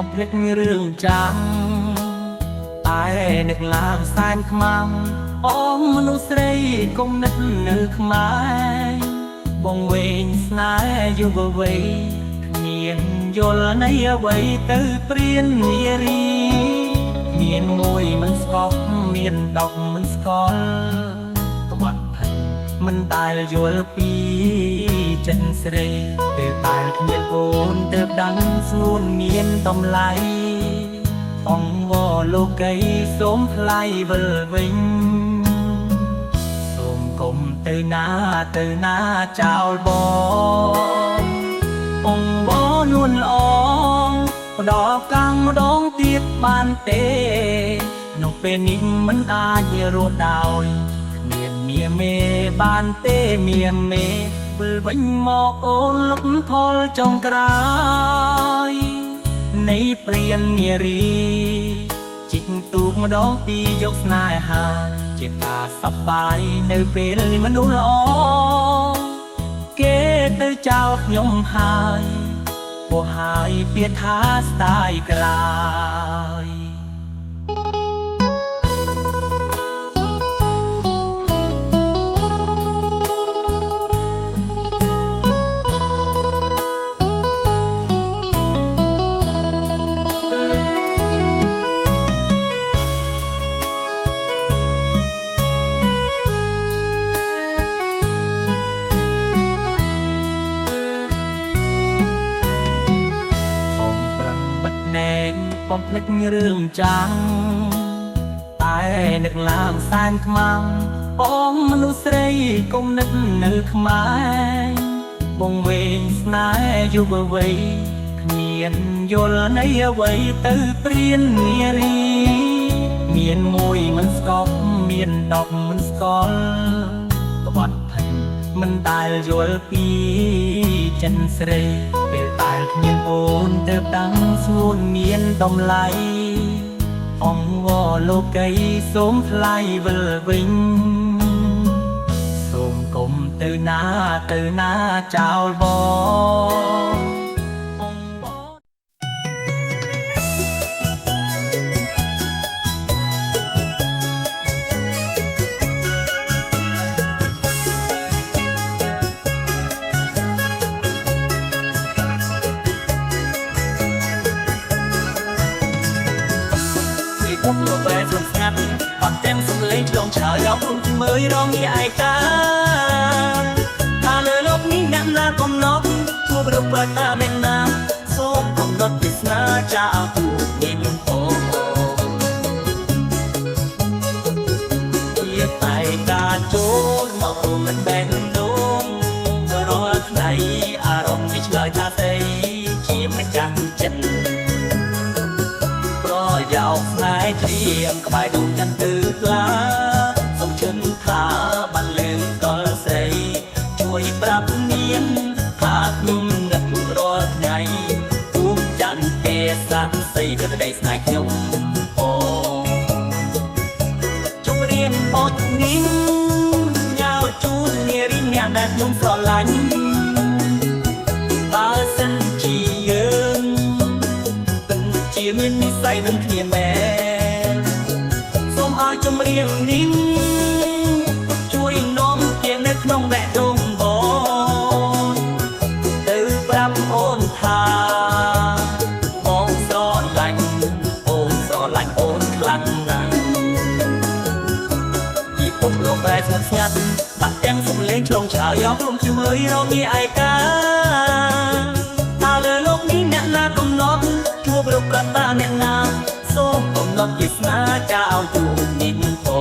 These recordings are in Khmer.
បំភ្លេចរឿងចាំតែនឹកឡើងសែនខ្មាំអូនមនុស្សស្រីកុំនឹកនៅខ្មែរបងវែងស្នេហ៍យូរវ័យមានយល់នៃអ្វីទៅព្រាននារីមានមួយមិនស្កប់មានដប់មិនស្គាល់ក្បត់មិនដែលយល់ពីចិនស្រីទៅតែគ្មានអូនទៅដឹងស្ងួនមានតម្លៃអងវលោកីសូមថ្លៃវិលវិញសូមគុំទៅណាចោលបងអងវនួនល្អផ្ដោកាំងម្ដងទៀតបានទេនៅពេលនេះមិនអាចរស់ដោយមានមេបានទេមេវិលវិញមកអូនលុកថលចុងក្រោយនៃព្រាននារីជីកទូកម្ដងពីយកស្នេហាជាការសប្បាយនៅពេលមនុស្សល្អគេទៅចោលខ្ញុំហើយពោះហើយពាក្យថាស្ដាយក្រោយបំភ្លេចរឿងចាំតែនឹកឡើងសែនខ្មាំបងមនុស្សស្រីកុំនឹកនៅខ្មែរបងវែងស្នេហ៍យូរវ័យគ្មានយល់នៃអ្វីទៅព្រាននារីមានមួយមិនស្កប់មានដប់មិនស្គាល់ក្បត់មិនដែលយល់ពីចិនស្រីពេលតែគ្មានអូនទៅដឹងស្ងួនមានតម្លៃអងវលោកីសូមថ្លៃវិលវិញសូមគុំទៅណាចោលបងខ្ញុំមកបែរស្ងាត់អត់ទាំងសំឡេងឆ្លងឆ្លើយដល់ខ្លួនមើលរងងាយឯកាថាលើលោកនេះអ្នកណាកំណត់ធ្វើប្រព្រឹត្តតាមអ្នកណាសូមកំណត់ពីស្នាចាអពុមានអូជាតែការចូលមកមិនបែរនោមរាល់ថ្ងៃអារម្មណ៍នេះឆ្លើយថាស្អីជាមិនចាំចិត្តយកស្នេហ៍ជ្រៀងក្បែរដងចន្ទើថ្លាសូមជឿនថាបានលឿនដល់ស្រីជួយប្រាប់នាងថាខ្ញុំនឹករាល់ថ្ងៃទូកច័ន្ទទេសាក់ស្អីក៏ដីស្នេហ៍ខ្ញុំអូជុំរៀនអត់នាងញ៉ាវជូននារីអ្នកដែលខ្ញុំស្រឡាញ់បើសិនជាយើងជាមាននិស្ស័យនឹងគ្នាមែនសូមឲ្យចម្រៀងនេះជួយនាំជានៅក្នុងដែកដងបងទៅប្រាប់អូនថាបងស្រឡាញ់អូនខ្លាំងណាស់ពីពុកលោកបែរស្ងាត់បាក់ទាំងសំឡេងឆ្លងឆ្លើយយកខ្លួនជាមួយរងងាយឯកាថាលើលោកនេះអ្នកណាកំណត់ជួបរកតាអ្នកណាសូមកំណត់ជាស្នាចោលជួបនេះអូ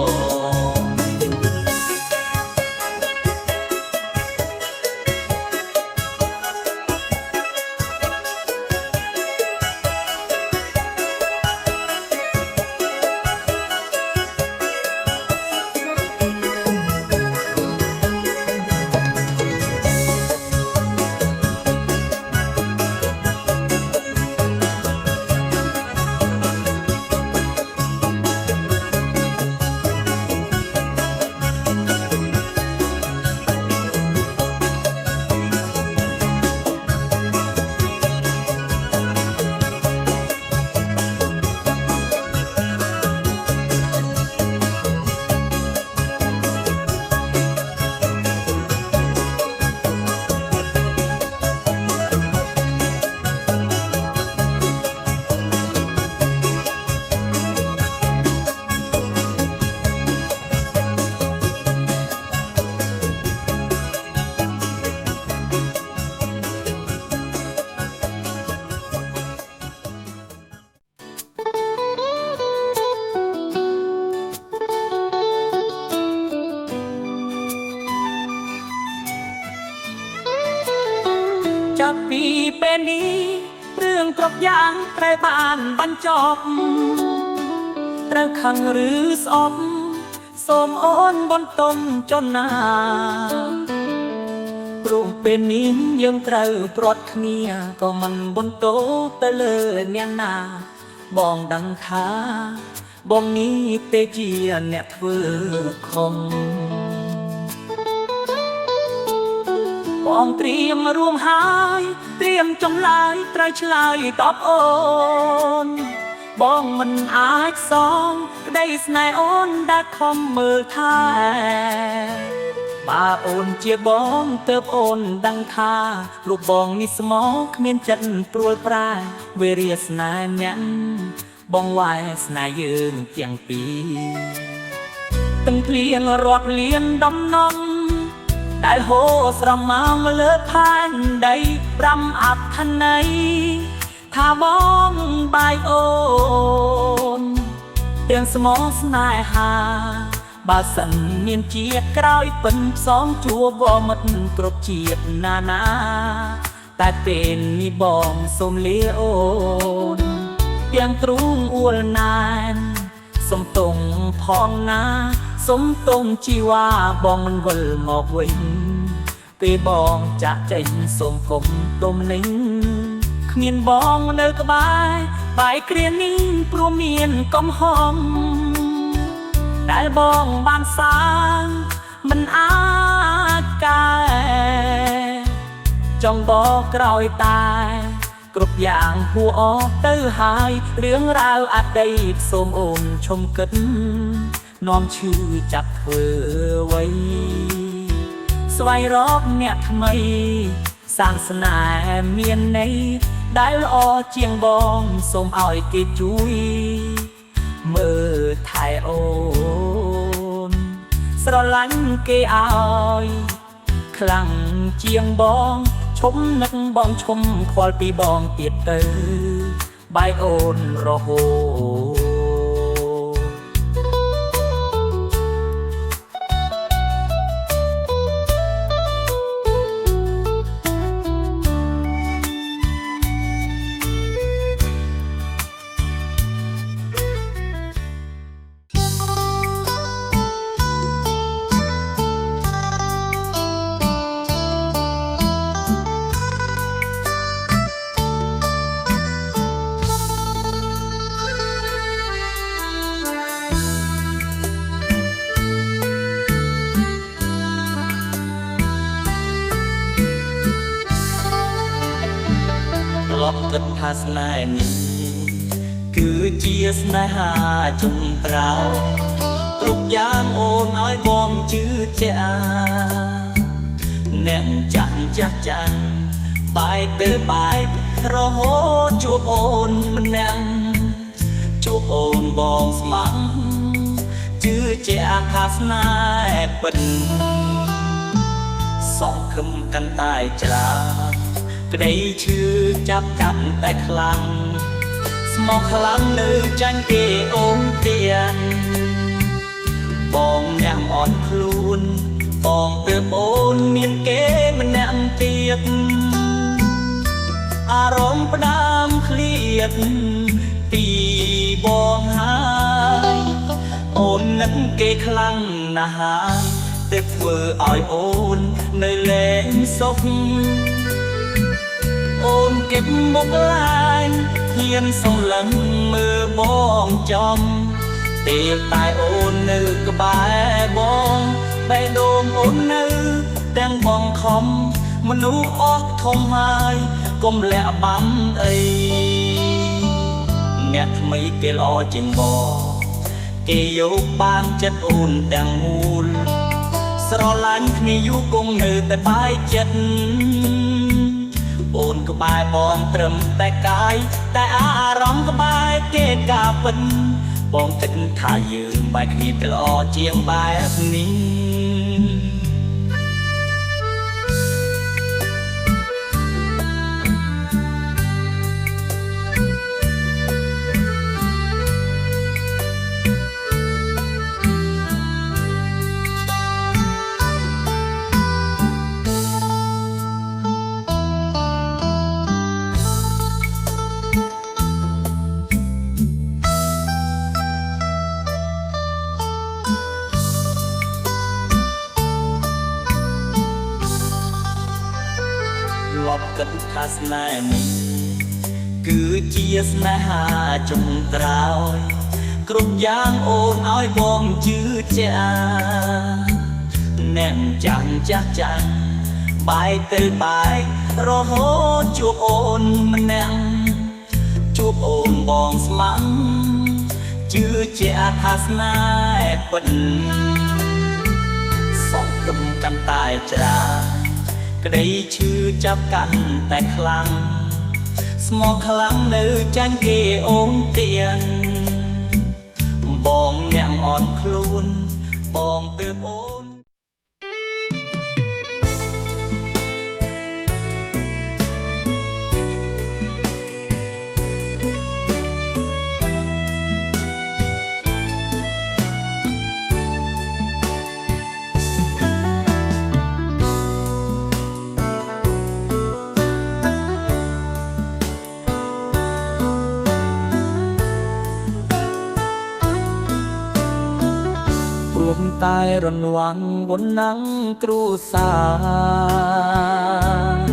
ពេលនេះរឿងគ្រប់យ៉ាងត្រូវបានបញ្ចប់ត្រូវខឹងឬស្អប់សូមអូនបន្ទំចនណាព្រោះពេលនេះយើងត្រូវព្រាត់គ្នាក៏មិនបន្ទោទៅលើអ្នកណាបងដឹងថាបងនេះទេជាអ្នកធ្វើខំបងត្រៀមរួមហើយត្រៀមចម្លើយត្រូវឆ្លើយតបអូនបងមិនអាចសងក្តីស្នេហ៍អូនដែលខំមើលថែបើអូនជាបងទើបអូនដឹងថារូបបងនេះស្មោគ្មានចិត្តព្រួលប្រែវេរាស្នេហ៍អ្នកបងវាយស្នេហ៍យើងទាំងពីរទាំងភ្លៀងរាប់លានដំណំដែលហូរស្រមោលលើផែនដី5អត្ថន័យថាបងបាយអូនទាំងស្មោស្នេហាបើសិនមានជាតិក្រោយពិនផ្សងជួបមិត្តគ្រប់ជាតិណានាតែពេលនេះបងសូមលាអូនទាំងទ្រូងអួលណានសុំតុងផងណាសុំតុងជីវ៉ាបងមិនវិលមកវិញពេលបងចាក់ចេញសូមគុំទុំនឹងគ្មានបងនៅក្បែរបាយគ្រានេះព្រោះមានកំហំដែលបងបានសាងមិនអាចកែចង់បកក្រោយតែគ្រប់យ៉ាងហួអស់ទៅហើយរឿងរ៉ាវអតីតសូមអូនឈុំគិតនាំឈឺចាប់ធ្វើអ្វីស្វែងរកអ្នកថ្មីសាងស្នេហ៍មានន័យដែលល្អជាងបងសូមឲ្យគេជួយមើលថែអូនស្រឡាញ់គេឲ្យខ្លាំងជាងបងឈុំនឹកបងឈុំខ្វល់ពីបងទៀតទៅបាយអូនរហូតគិតថាស្នេហ៍នេះគឺជាស្នេហាជំប្រៅគ្រប់យ៉ាងអូនឲ្យបងជឿជាក់អ្នកចាក់ចាស់ចាស់បាយពេលបាយរហូតជួបអូនម្នាក់ជួបអូនបងស្ម័គ្រជឿជាក់ថាស្នេហ៍ពិតសងខឹមកាន់តែច្រើនក្តីឈឺចាប់កាន់តែខ្លាំងស្មោះខ្លាំងនៅចាញ់គេអូនទៀតបងអ្នកអត់ខ្លួនបងទើបអូនមានគេម្នាក់ទៀតអារម្មណ៍ផ្ដាំឃ្លាតពីបងហើយអូននឹកគេខ្លាំងណាស់ហើយទើបធ្វើឲ្យអូននៅលែងសុខអូនเก็บមុខឡាយហ៊ានសម្លឹងមើលបងចំពេលតែអូននៅក្បែរបងបេះដូងអូននៅទាំងបងខំមនុស្សអស់ធំហើយកុំលាក់បាំអីអ្នកថ្មីគេល្អជាងបងគេយកបានចិត្តអូនទាំងមូលស្រឡាញ់គ្នាយូរគង់នៅតែបាយចិត្តអូនក្បែរបងត្រឹមតែកាយតែអារម្មណ៍ក្បែរគេការពិនបងគិតថាយើងបែកគ្នាទៅល្អជាងបែបនេះ គ គិតថាស្នេហ៍នេះគឺជាស្នេហាចុងក្រោយគ្រប់យ៉ាងអូនឲ្យបងជឿជាក់អ្នកចាំងចាស់ចាស់បាយទៅបាយរហូតជួបអូនម្នាក់ជួបអូនបងស្មាំជឿជាក់ថាស្នេហ៍ពិតសងគំកាន់តែច្រើនក្តីឈឺចាប់កាន់តែខ្លាំងស្មោះខ្លាំងនៅចាញ់គេអូនទៀងបងអ្នកអត់ខ្លួនបងទើបអូនព្រមតែរនវាំងវណ្ណังគ្រួសារ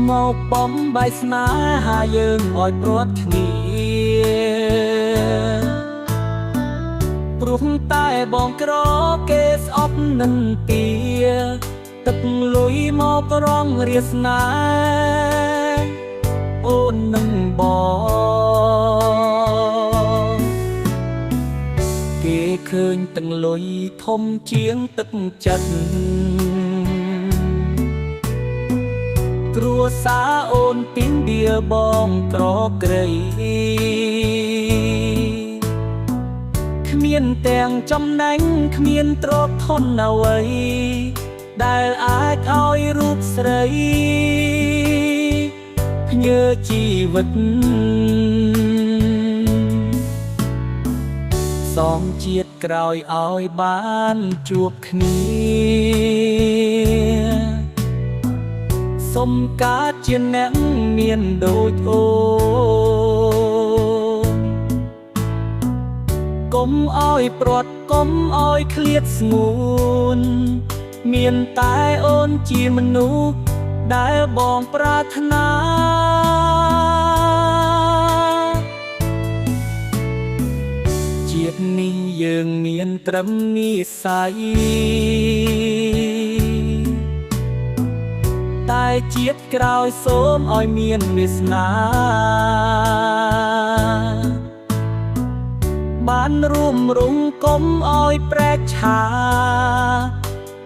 មកបំបាយស្នេហាយើងឲ្យព្រាត់គ្នាព្រមតែបងក្រគេស្អប់នឹងទាទឹកលុយមករងរាសនាអូននឹងបងគេឃើញទាំងលុយធំជាងទឹកចិត្តគ្រួសារអូនពីងដៀបងក្រក្រៃគ្មានទាំងចំណេញគ្មានទ្រព្យធនអ្វីដែលអាចឲ្យរូបស្រីភ្ញើជីវិតសងជាតិក្រោយឲ្យបានជួបគ្នាសុំកើតជាអ្នកមានដូចអូនកុំឲ្យព្រាត់កុំឲ្យឃ្លាតស្ងួនមានតែអូនជាមនុស្សដែលបងប្រាថ្នាជាតិនេះយើងមានត្រឹមនិស្ស័យតែជាតិក្រោយសូមឲ្យមានវាសនាបានរួមរងកុំឲ្យប្រែកឆា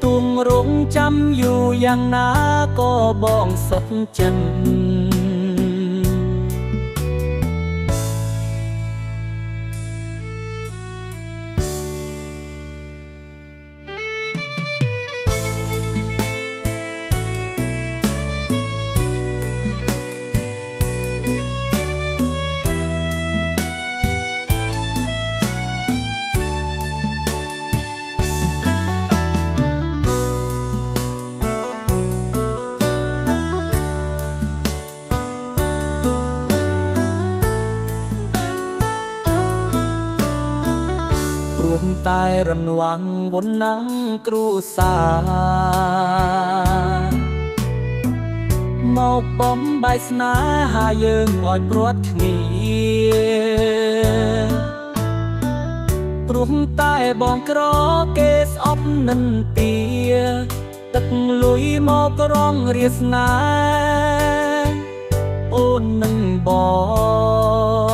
ទួងរងចាំយូរយ៉ាងណាក៏បងសុខចិត្តព្រមតែរនវាំងវណ្ណังគ្រួសារមកបំបាយស្នេហាយើងឲ្យព្រាត់គ្នាព្រមតែបងក្រគេស្អប់នឹងទាទឹកលុយមករងរាសនាអូននឹងបង